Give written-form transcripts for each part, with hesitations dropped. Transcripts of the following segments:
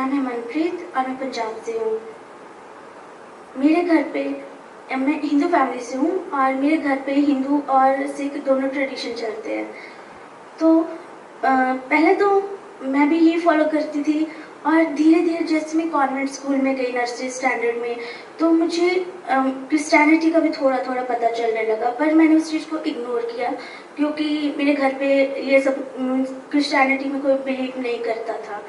नाम है मनप्रीत और मैं पंजाब से हूँ। मेरे घर पे मैं हिंदू फैमिली से हूँ और मेरे घर पे हिंदू और सिख दोनों ट्रेडिशन चलते हैं। तो पहले तो मैं भी ये फॉलो करती थी और धीरे धीरे जैसे मैं कॉन्वेंट स्कूल में गई नर्सरी स्टैंडर्ड में, तो मुझे क्रिश्चियनिटी का भी थोड़ा थोड़ा पता चलने लगा, पर मैंने उस चीज़ को इग्नोर किया क्योंकि मेरे घर पे ये सब क्रिश्चियनिटी में कोई बिलीव नहीं करता था।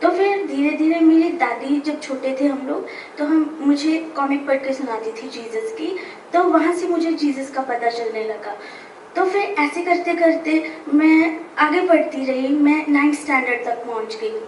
तो फिर धीरे धीरे मेरी दादी, जब छोटे थे हम लोग, तो हम मुझे कॉमिक पढ़ के सुनाती थी जीसस की, तो वहाँ से मुझे जीसस का पता चलने लगा। तो फिर ऐसे करते करते मैं आगे बढ़ती रही, मैं 9th स्टैंडर्ड तक पहुँच गई।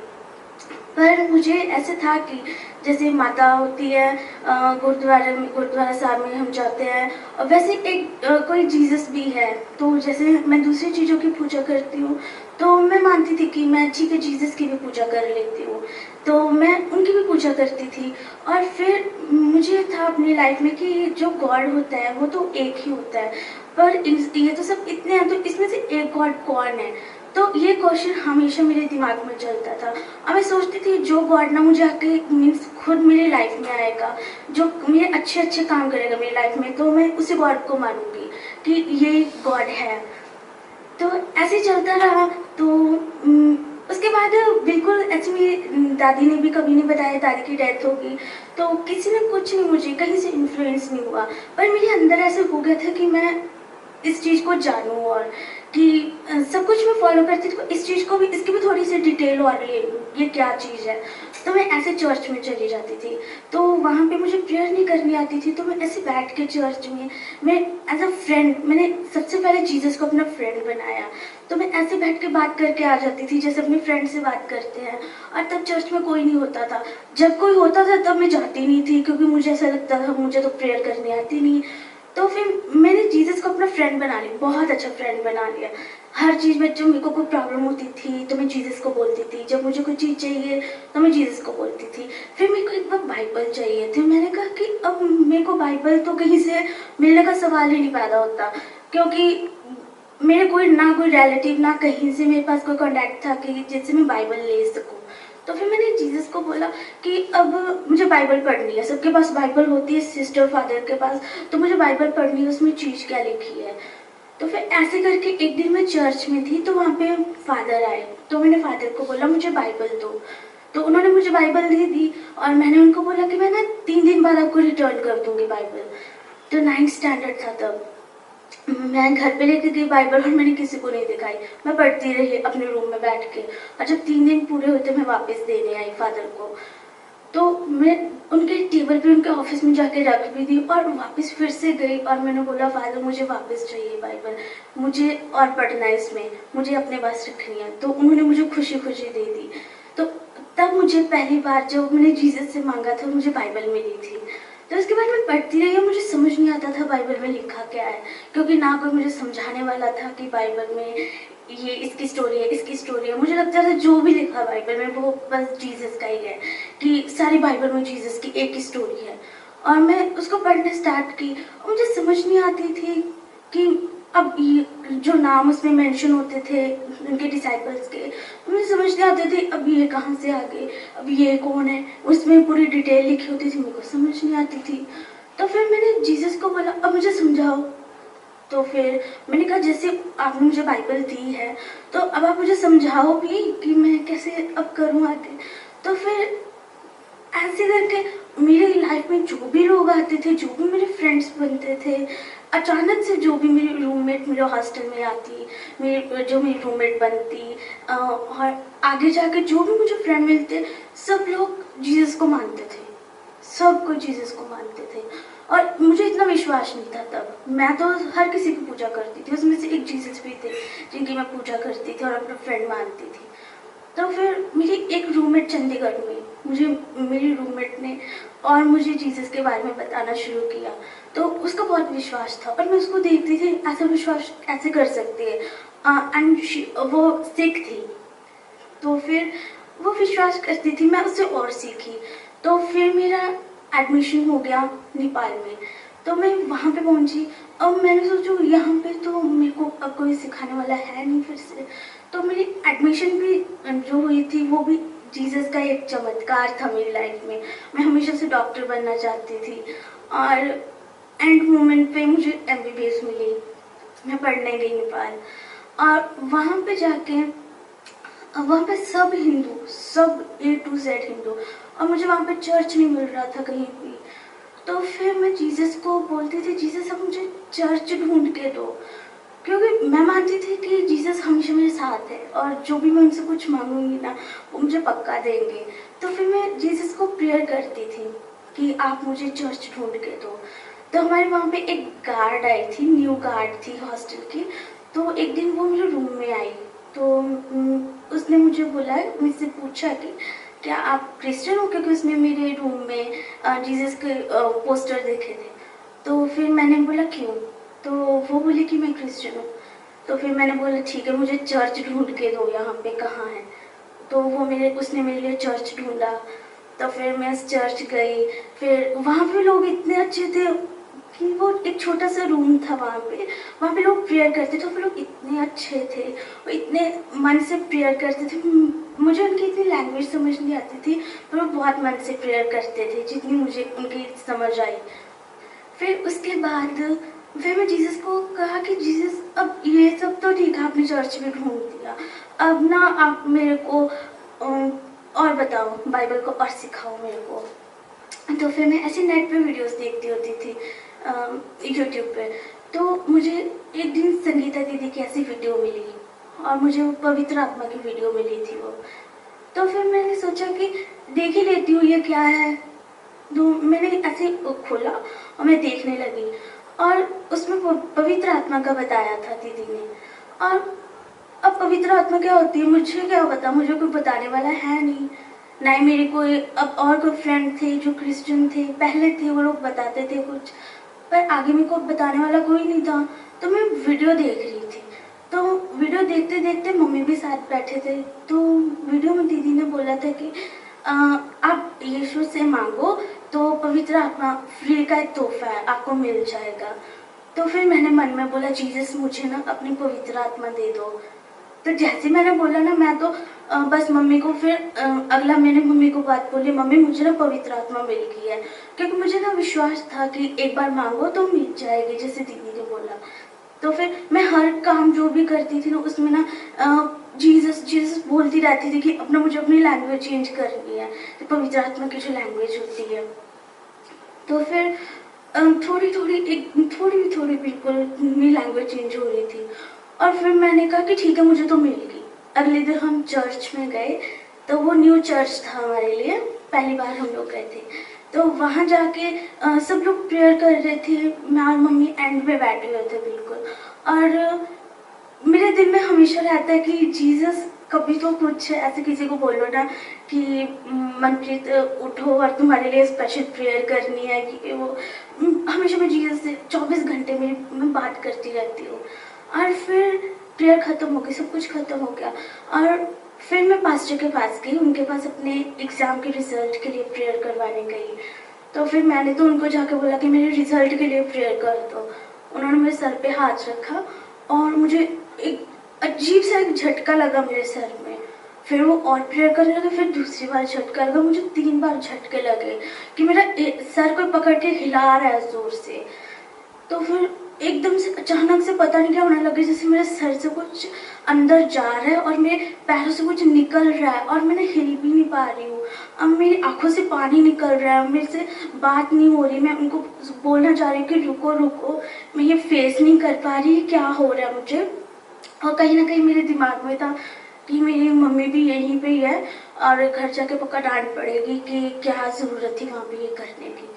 पर मुझे ऐसे था कि जैसे माता होती है गुरुद्वारा साहब में हम जाते हैं, और वैसे एक कोई जीसस भी है, तो जैसे मैं दूसरी चीज़ों की पूजा करती हूँ, तो मैं मानती थी कि मैं ठीक है जीसस की भी पूजा कर लेती हूँ, तो मैं उनकी भी पूजा करती थी। और फिर मुझे था अपनी लाइफ में कि जो गॉड होता है वो तो एक ही होता है, पर ये तो सब इतने हैं, तो इसमें से एक गॉड कौन है? तो ये क्वेश्चन हमेशा मेरे दिमाग में चलता था और मैं सोचती थी जो गॉड ना मुझे आके मीन्स खुद मेरी लाइफ में आएगा, जो मेरे अच्छे अच्छे काम करेगा मेरी लाइफ में, तो मैं उसी गॉड को मानूंगी कि ये गॉड है। तो ऐसे चलता रहा। तो उसके बाद बिल्कुल ऐसे मेरी दादी ने भी कभी नहीं बताया, दादी की डेथ होगी, तो किसी ने कुछ नहीं, मुझे कहीं से इन्फ्लुएंस नहीं हुआ, पर मेरे अंदर ऐसे हो गया था कि मैं इस चीज़ को जानूँ और कि सब कुछ मैं फॉलो करती थी, इस चीज़ को भी, इसकी भी थोड़ी सी डिटेल और ले लूँ ये क्या चीज़ है। तो मैं ऐसे चर्च में चली जाती थी, तो वहाँ पे मुझे प्रेयर नहीं करनी आती थी, तो मैं ऐसे बैठ के चर्च में मैं एज अ फ्रेंड, मैंने सबसे पहले जीसस को अपना फ्रेंड बनाया। तो मैं ऐसे बैठ के बात करके आ जाती थी जैसे अपनी फ्रेंड से बात करते हैं, और तब चर्च में कोई नहीं होता था। जब कोई होता था तब मैं जाती नहीं थी क्योंकि मुझे ऐसा लगता था मुझे तो प्रेयर करनी आती नहीं। तो फिर मैंने जीसस को अपना फ्रेंड बना लिया, बहुत अच्छा फ्रेंड बना लिया। हर चीज़ में जब मेरे को कोई प्रॉब्लम होती थी तो मैं जीसस को बोलती थी, जब मुझे कोई चीज़ चाहिए तो मैं जीसस को बोलती थी। फिर मेरे को एक बार बाइबल चाहिए थी, मैंने कहा कि अब मेरे को बाइबल तो कहीं से मिलने का सवाल ही नहीं पैदा होता, क्योंकि मेरे कोई ना कोई रिलेटिव ना कहीं से मेरे पास कोई कॉन्टैक्ट था कि जिससे मैं बाइबल ले सकूँ। तो फिर मैंने जीसस को बोला कि अब मुझे बाइबल पढ़नी है, सबके पास बाइबल होती है, सिस्टर फादर के पास, तो मुझे बाइबल पढ़नी है, उसमें चीज़ क्या लिखी है। तो फिर ऐसे करके एक दिन मैं चर्च में थी, तो वहाँ पे फादर आए, तो मैंने फादर को बोला मुझे बाइबल दो, तो उन्होंने मुझे बाइबल दे दी और मैंने उनको बोला कि मैं ना 3 दिन बाद आपको रिटर्न कर दूँगी बाइबल। तो 9th स्टैंडर्ड था तब। मैं घर पे लेके गई बाइबल और मैंने किसी को नहीं दिखाई, मैं पढ़ती रही अपने रूम में बैठ के, और जब 3 दिन पूरे हुए तो मैं वापस देने आई फादर को। तो मैं उनके टेबल पे उनके ऑफिस में जाके रख भी दी और वापस फिर से गई और मैंने बोला फादर मुझे वापस चाहिए बाइबल, मुझे और पढ़ना है इसमें, मुझे अपने पास रखनी है। तो उन्होंने मुझे खुशी खुशी दे दी। तो तब मुझे पहली बार जब मैंने जीसस से मांगा था मुझे बाइबल मिली थी। तो उसके बाद मैं पढ़ती रही और मुझे समझ नहीं आता था बाइबल में लिखा क्या है, क्योंकि ना कोई मुझे समझाने वाला था कि बाइबल में ये इसकी स्टोरी है, इसकी स्टोरी है। मुझे लगता था जो भी लिखा बाइबल में वो बस जीसस का ही है, कि सारी बाइबल में जीसस की एक ही स्टोरी है। और मैं उसको पढ़ना स्टार्ट की और मुझे समझ नहीं आती थी कि अब ये जो नाम उसमें मेंशन होते थे उनके डिसाइपल्स के, मुझे समझ नहीं आते थे अब ये कहाँ से आ गए, अब ये कौन है, उसमें पूरी डिटेल लिखी होती थी, मेरे को समझ नहीं आती थी। तो फिर मैंने जीसस को बोला अब मुझे समझाओ। तो फिर मैंने कहा जैसे आपने मुझे बाइबल दी है तो अब आप मुझे समझाओ भी कि मैं कैसे अब करूँ आगे। तो फिर ऐसे करके मेरे लाइफ में जो भी लोग आते थे, जो भी मेरे फ्रेंड्स बनते थे, अचानक से जो भी मेरी रूममेट मेरे हॉस्टल में आती, मेरी रूममेट बनती, और आगे जाके जो भी मुझे फ्रेंड मिलते, सब लोग जीसस को मानते थे, सब कोई जीसस को मानते थे। और मुझे इतना विश्वास नहीं था तब, मैं तो हर किसी की पूजा करती थी, उसमें से एक जीसस भी थे जिनकी मैं पूजा करती थी और अपना फ्रेंड मानती थी। तो फिर मेरी एक रूममेट चंडीगढ़ में, मुझे मेरी रूममेट ने और मुझे जीसस के बारे में बताना शुरू किया, तो उसका बहुत विश्वास था और मैं उसको देखती थी ऐसा विश्वास ऐसे कर सकती है। एंड वो सिख थी, तो फिर वो विश्वास करती थी, मैं उससे और सीखी। तो फिर मेरा एडमिशन हो गया नेपाल में, तो मैं वहाँ पे पहुँची। अब मैंने सोचा यहाँ पे तो मेरे को अब कोई सिखाने वाला है नहीं फिर से, तो मेरी एडमिशन भी जो हुई थी वो भी जीसस का एक चमत्कार था मेरी लाइफ में। मैं हमेशा से डॉक्टर बनना चाहती थी और एंड मोमेंट पे मुझे एमबीबीएस मिली। मैं पढ़ने गई नेपाल और वहाँ पे जाके वहाँ पे सब हिंदू, सब A to Z हिंदू, और मुझे वहाँ पे चर्च नहीं मिल रहा था कहीं भी। तो फिर मैं जीसस को बोलती थी, जीसस अब मुझे चर्च ढूंढ के दो, क्योंकि मैं मानती थी कि जीसस हमेशा मेरे साथ है और जो भी मैं उनसे कुछ मांगूंगी ना वो मुझे पक्का देंगे। तो फिर मैं जीसस को प्रेयर करती थी कि आप मुझे चर्च ढूंढ के दो। तो हमारे वहाँ पे एक गार्ड आई थी, न्यू गार्ड थी हॉस्टल की। तो एक दिन वो मेरे रूम में आई, तो उसने मुझे बोला, मुझसे पूछा कि क्या आप क्रिश्चियन हो, क्योंकि उसने मेरे रूम में जीसस के पोस्टर देखे थे। तो फिर मैंने बोला क्यों, तो वो बोले कि मैं क्रिश्चियन हूँ। तो फिर मैंने बोला ठीक है, मुझे चर्च ढूंढ के दो, यहाँ पे कहाँ है। तो उसने मेरे लिए चर्च ढूंढा। तो फिर मैं उस चर्च गई। फिर वहाँ पे लोग इतने अच्छे थे कि वो एक छोटा सा रूम था वहाँ पे लोग प्रेयर करते थे। वो लोग इतने अच्छे थे, वो इतने मन से प्रेयर करते थे। मुझे उनकी इतनी लैंग्वेज समझ नहीं आती थी, पर वो बहुत मन से प्रेयर करते थे, जितनी मुझे उनकी समझ आई। फिर उसके बाद फिर मैं जीसस को कहा कि जीसस अब ये सब तो ठीक है, आपने चर्च में ढूंढ दिया, अब ना आप मेरे को और बताओ, बाइबल को और सिखाओ मेरे को। तो फिर मैं ऐसे नेट पे वीडियोस देखती होती थी यूट्यूब पे। तो मुझे एक दिन संगीता दीदी की ऐसी वीडियो मिली और मुझे वो पवित्र आत्मा की वीडियो मिली थी वो। तो फिर मैंने सोचा कि देख ही लेती हूँ ये क्या है। तो मैंने ऐसे खोला और मैं देखने लगी और उसमें पवित्र आत्मा का बताया था दीदी ने। और अब पवित्र आत्मा क्या होती है मुझे क्या पता, मुझे कोई बताने वाला है नहीं, ना ही मेरे कोई अब और कोई फ्रेंड थे जो क्रिश्चियन थे, पहले थे वो लोग बताते थे कुछ, पर आगे मेरे को बताने वाला कोई नहीं था। तो मैं वीडियो देख रही थी। तो वीडियो देखते देखते मम्मी भी साथ बैठे थे। तो वीडियो में दीदी ने बोला था कि आप यीशु से मांगो तो पवित्र आत्मा फ्री का एक तोहफा है, आपको मिल जाएगा। तो फिर मैंने मन में बोला जीसस मुझे ना अपनी पवित्र आत्मा दे दो। तो जैसे मैंने बोला ना, मैं तो बस मम्मी को फिर अगला मैंने मम्मी को बात बोली, मम्मी मुझे ना पवित्र आत्मा मिल गई है, क्योंकि मुझे ना विश्वास था कि एक बार मांगो तो मिल जाएगी, जैसे दीदी ने बोला। तो फिर मैं हर काम जो भी करती थी ना उसमें ना जीसस जीसस बोलती रहती थी कि अपना मुझे अपनी लैंग्वेज चेंज करनी है, तो पवित्र आत्मा की जो लैंग्वेज होती है। तो फिर थोड़ी बिल्कुल मेरी लैंग्वेज चेंज हो रही थी। और फिर मैंने कहा कि ठीक है मुझे तो मिल गई। अगले दिन हम चर्च में गए, तो वो न्यू चर्च था हमारे लिए, पहली बार हम लोग गए थे। तो वहाँ जाके सब लोग प्रेयर कर रहे थे, मैं और मम्मी एंड में बैठे हुए थे बिल्कुल। और मेरे दिल में हमेशा रहता है कि जीसस कभी तो कुछ ऐसे किसी को बोलो ना कि मनप्रीत उठो और तुम्हारे लिए स्पेशल प्रेयर करनी है, कि वो हमेशा मैं जीसस से 24 घंटे में मैं बात करती रहती हूँ। और फिर प्रेयर ख़त्म हो गई, सब कुछ ख़त्म हो गया। और फिर मैं पास्टर के पास गई, उनके पास अपने एग्ज़ाम के रिजल्ट के लिए प्रेयर करवाने गई। तो फिर मैंने तो उनको जाके बोला कि मेरे रिजल्ट के लिए प्रेयर कर दो। उन्होंने मेरे सर पे हाथ रखा और मुझे एक अजीब सा एक झटका लगा मेरे सर में। फिर वो और प्रेयर करने लगे, फिर दूसरी बार झटका लगा, मुझे 3 बार झटके लगे कि मेरा सर कोई पकड़ के हिला रहा है जोर से। तो फिर एकदम से अचानक से पता नहीं क्या होने लगा, जैसे मेरे सर से कुछ अंदर जा रहा है और मेरे पैरों से कुछ निकल रहा है और मैं हिल भी नहीं पा रही हूँ। अब मेरी आंखों से पानी निकल रहा है, मेरे से बात नहीं हो रही, मैं उनको बोलना चाह रही हूँ कि रुको रुको, मैं ये फेस नहीं कर पा रही, क्या हो रहा है मुझे। और कहीं ना कहीं मेरे दिमाग में था कि मेरी मम्मी भी यहीं पे ही है और घर जाके पक्का डांट पड़ेगी कि क्या ज़रूरत थी वहाँ पे ये करने की।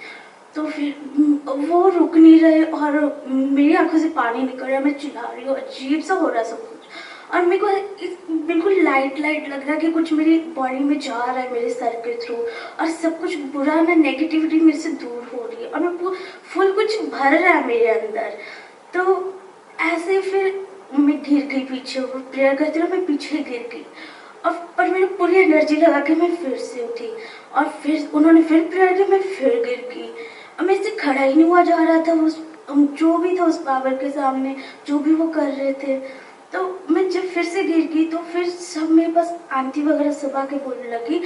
तो फिर वो रुक नहीं रहे और मेरी आंखों से पानी निकल रहा है, मैं चिल्ला रही हूँ, अजीब सा हो रहा है सब कुछ। और मेरे को बिल्कुल लाइट लाइट लग रहा है कि कुछ मेरी बॉडी में जा रहा है मेरे सर के थ्रू, और सब कुछ बुरा ना नेगेटिविटी मेरे से दूर हो रही है और मैं फुल कुछ भर रहा है मेरे अंदर। तो ऐसे फिर मैं गिर गई पीछे, वो प्रेयर करते रहो, मैं पीछे गिर गई। और पर मेरी पूरी एनर्जी लगा के मैं फिर से उठी और फिर उन्होंने फिर प्रेयर की, मैं फिर गिर गई। और मेरे से खड़ा ही नहीं हुआ जा रहा था, उस जो भी था उस पावर के सामने, जो भी वो कर रहे थे। तो मैं जब फिर से गिर गई तो फिर सब मेरे पास आंटी वगैरह सब आके बोलने लगी